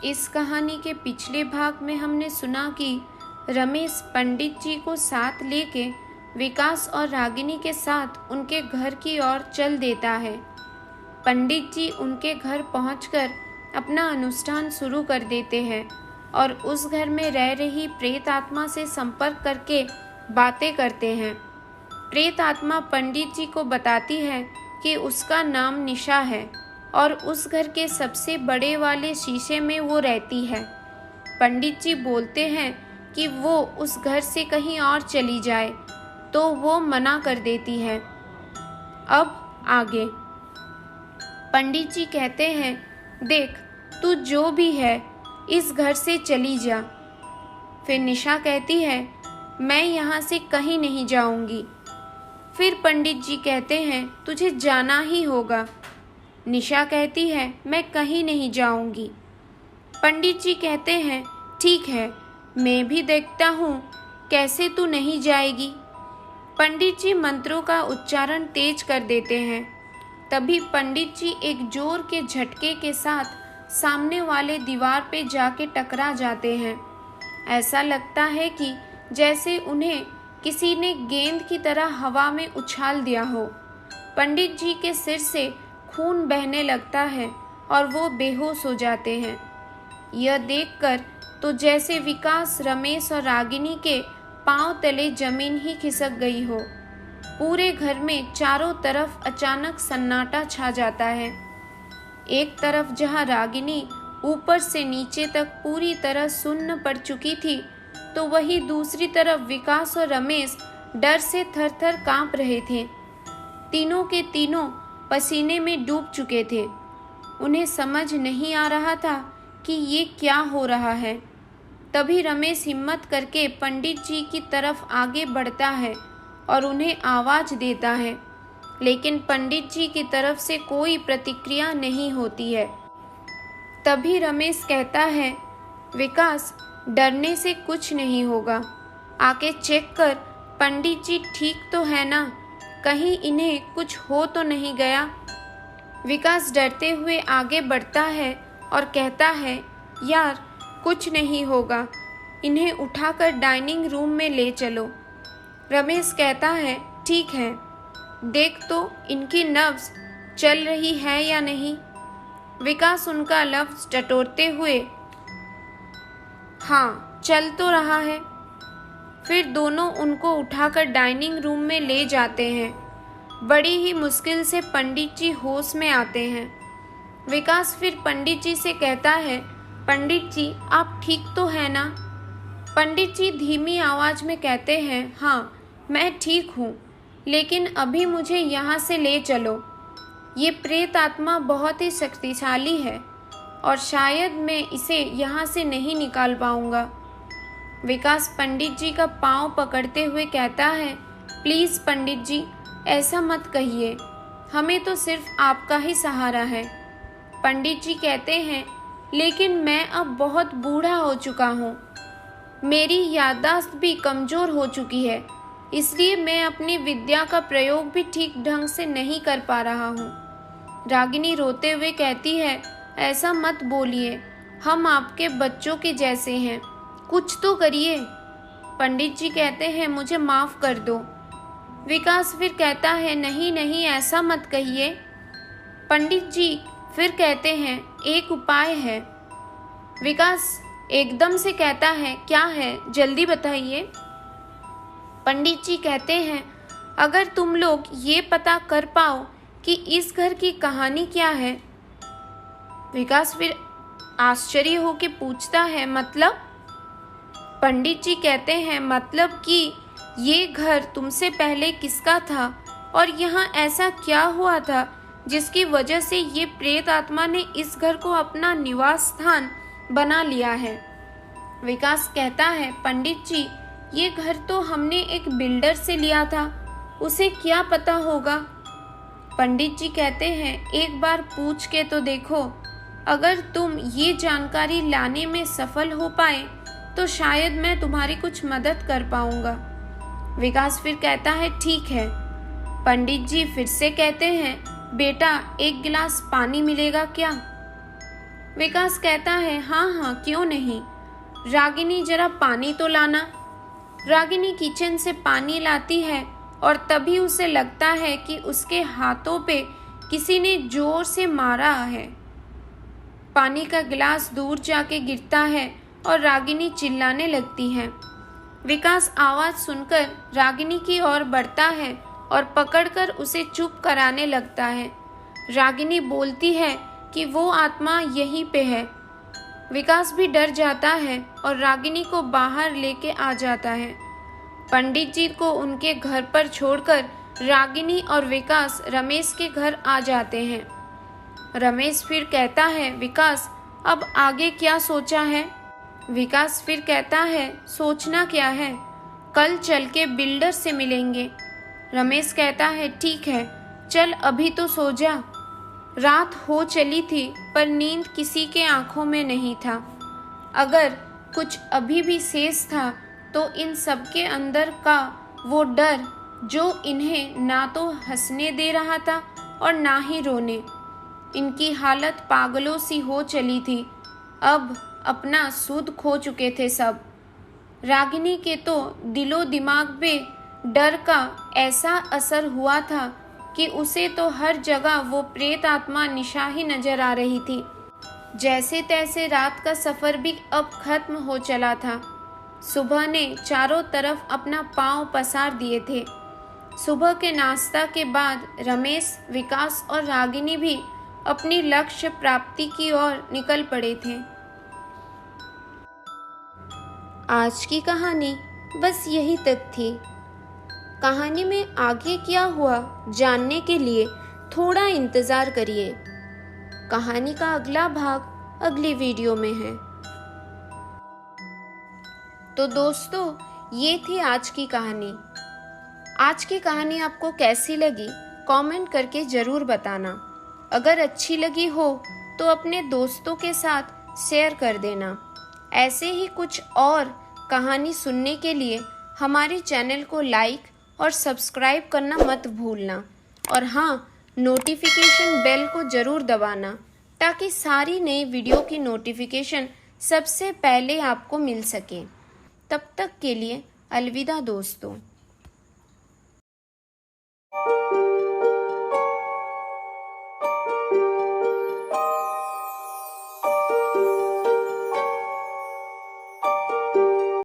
इस कहानी के पिछले भाग में हमने सुना कि रमेश पंडित जी को साथ लेके विकास और रागिनी के साथ उनके घर की ओर चल देता है। पंडित जी उनके घर पहुंचकर अपना अनुष्ठान शुरू कर देते हैं और उस घर में रह रही प्रेत आत्मा से संपर्क करके बातें करते हैं। प्रेत आत्मा पंडित जी को बताती है कि उसका नाम निशा है और उस घर के सबसे बड़े वाले शीशे में वो रहती है। पंडित जी बोलते हैं कि वो उस घर से कहीं और चली जाए, तो वो मना कर देती है। अब आगे पंडित जी कहते हैं, देख तू जो भी है इस घर से चली जा। फिर निशा कहती है, मैं यहाँ से कहीं नहीं जाऊंगी। फिर पंडित जी कहते हैं, तुझे जाना ही होगा। निशा कहती है, मैं कहीं नहीं जाऊंगी। पंडित जी कहते हैं, ठीक है, मैं भी देखता हूँ कैसे तू नहीं जाएगी। पंडित जी मंत्रों का उच्चारण तेज कर देते हैं। तभी पंडित जी एक जोर के झटके के साथ सामने वाले दीवार पे जाके टकरा जाते हैं। ऐसा लगता है कि जैसे उन्हें किसी ने गेंद की तरह हवा में उछाल दिया हो। पंडित जी के सिर से खून बहने लगता है और वो बेहोश हो जाते हैं। यह देखकर तो जैसे विकास, रमेश और रागिनी के पांव तले जमीन ही खिसक गई हो। पूरे घर में चारों तरफ अचानक सन्नाटा छा जाता है। एक तरफ जहां रागिनी ऊपर से नीचे तक पूरी तरह सुन्न पड़ चुकी थी, तो वही दूसरी तरफ विकास और रमेश डर से थर-थर कांप रहे थे। तीनों के तीनों पसीने में डूब चुके थे। उन्हें समझ नहीं आ रहा था कि ये क्या हो रहा है। तभी रमेश हिम्मत करके पंडित जी की तरफ आगे बढ़ता है और उन्हें आवाज़ देता है, लेकिन पंडित जी की तरफ से कोई प्रतिक्रिया नहीं होती है। तभी रमेश कहता है, विकास, डरने से कुछ नहीं होगा, आके चेक कर पंडित जी ठीक तो है ना, कहीं इन्हें कुछ हो तो नहीं गया। विकास डरते हुए आगे बढ़ता है और कहता है, यार कुछ नहीं होगा, इन्हें उठाकर डाइनिंग रूम में ले चलो। रमेश कहता है, ठीक है, देख तो इनकी नब्ज चल रही है या नहीं। विकास उनका लफ्ज टटोलते हुए, हाँ चल तो रहा है। फिर दोनों उनको उठाकर डाइनिंग रूम में ले जाते हैं। बड़ी ही मुश्किल से पंडित जी होश में आते हैं। विकास फिर पंडित जी से कहता है, पंडित जी आप ठीक तो है ना। पंडित जी धीमी आवाज़ में कहते हैं, हाँ मैं ठीक हूँ, लेकिन अभी मुझे यहाँ से ले चलो। ये प्रेत आत्मा बहुत ही शक्तिशाली है और शायद मैं इसे यहाँ से नहीं निकाल पाऊँगा। विकास पंडित जी का पाँव पकड़ते हुए कहता है, प्लीज़ पंडित जी ऐसा मत कहिए, हमें तो सिर्फ आपका ही सहारा है। पंडित जी कहते हैं, लेकिन मैं अब बहुत बूढ़ा हो चुका हूँ, मेरी याददाश्त भी कमज़ोर हो चुकी है, इसलिए मैं अपनी विद्या का प्रयोग भी ठीक ढंग से नहीं कर पा रहा हूँ। रागिनी रोते हुए कहती है, ऐसा मत बोलिए, हम आपके बच्चों के जैसे हैं, कुछ तो करिए। पंडित जी कहते हैं, मुझे माफ़ कर दो। विकास फिर कहता है, नहीं नहीं ऐसा मत कहिए। पंडित जी फिर कहते हैं, एक उपाय है। विकास एकदम से कहता है, क्या है, जल्दी बताइए। पंडित जी कहते हैं, अगर तुम लोग ये पता कर पाओ कि इस घर की कहानी क्या है। विकास फिर आश्चर्य होकर पूछता है, मतलब। पंडित जी कहते हैं, मतलब कि ये घर तुमसे पहले किसका था और यहाँ ऐसा क्या हुआ था जिसकी वजह से ये प्रेत आत्मा ने इस घर को अपना निवास स्थान बना लिया है। विकास कहता है, पंडित जी ये घर तो हमने एक बिल्डर से लिया था, उसे क्या पता होगा। पंडित जी कहते हैं, एक बार पूछ के तो देखो, अगर तुम ये जानकारी लाने में सफल हो पाए तो शायद मैं तुम्हारी कुछ मदद कर पाऊंगा। विकास फिर कहता है, ठीक है। पंडित जी फिर से कहते हैं, बेटा एक गिलास पानी मिलेगा क्या। विकास कहता है, हाँ हाँ क्यों नहीं। रागिनी जरा पानी तो लाना। रागिनी किचन से पानी लाती है और तभी उसे लगता है कि उसके हाथों पे किसी ने जोर से मारा है। पानी का गिलास दूर जाके गिरता है और रागिनी चिल्लाने लगती है। विकास आवाज़ सुनकर रागिनी की ओर बढ़ता है और पकड़कर उसे चुप कराने लगता है। रागिनी बोलती है कि वो आत्मा यहीं पे है। विकास भी डर जाता है और रागिनी को बाहर लेके आ जाता है। पंडित जी को उनके घर पर छोड़कर रागिनी और विकास रमेश के घर आ जाते हैं। रमेश फिर कहता है, विकास अब आगे क्या सोचा है? विकास फिर कहता है, सोचना क्या है, कल चल के बिल्डर से मिलेंगे। रमेश कहता है, ठीक है चल अभी तो सो जा। रात हो चली थी पर नींद किसी के आंखों में नहीं था। अगर कुछ अभी भी शेष था तो इन सबके अंदर का वो डर जो इन्हें ना तो हंसने दे रहा था और ना ही रोने। इनकी हालत पागलों सी हो चली थी। अब अपना सूद खो चुके थे सब। रागिनी के तो दिलो दिमाग पे डर का ऐसा असर हुआ था कि उसे तो हर जगह वो प्रेत आत्मा निशा ही नजर आ रही थी। जैसे तैसे रात का सफ़र भी अब खत्म हो चला था। सुबह ने चारों तरफ अपना पाँव पसार दिए थे। सुबह के नाश्ता के बाद रमेश, विकास और रागिनी भी अपनी लक्ष्य प्राप्ति की ओर निकल पड़े थे। आज की कहानी बस यही तक थी। कहानी में आगे क्या हुआ जानने के लिए थोड़ा इंतज़ार करिए। कहानी का अगला भाग अगली वीडियो में है। तो दोस्तों, ये थी आज की कहानी। आज की कहानी आपको कैसी लगी कमेंट करके ज़रूर बताना। अगर अच्छी लगी हो तो अपने दोस्तों के साथ शेयर कर देना। ऐसे ही कुछ और कहानी सुनने के लिए हमारे चैनल को लाइक और सब्सक्राइब करना मत भूलना। और हाँ, नोटिफिकेशन बेल को ज़रूर दबाना ताकि सारी नई वीडियो की नोटिफिकेशन सबसे पहले आपको मिल सके। तब तक के लिए अलविदा दोस्तों।